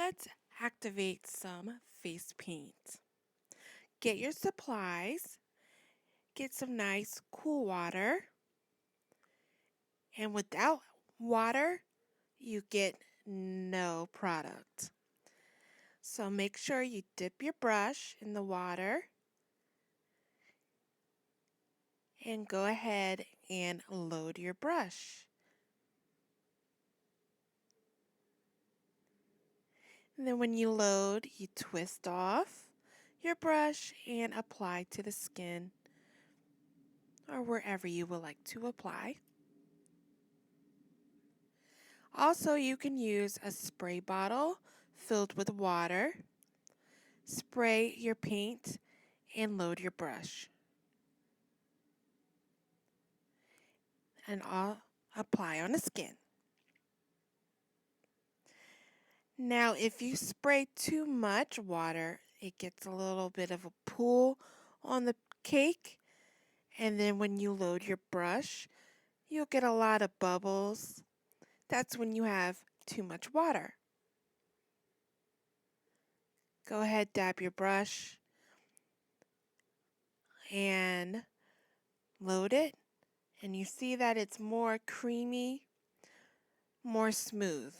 Let's activate some face paint. Get your supplies, get some nice cool water, and without water, you get no product. So make sure you dip your brush in the water and go ahead and load your brush. And then when you load, you twist off your brush and apply to the skin or wherever you would like to apply. Also, you can use a spray bottle filled with water, spray your paint, and load your brush. And I'll apply on the skin. Now, if you spray too much water, it gets a little bit of a pool on the cake. And then when you load your brush, you'll get a lot of bubbles. That's when you have too much water. Go ahead, dab your brush and load it. And you see that it's more creamy, more smooth.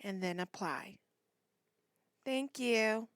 And then apply. Thank you.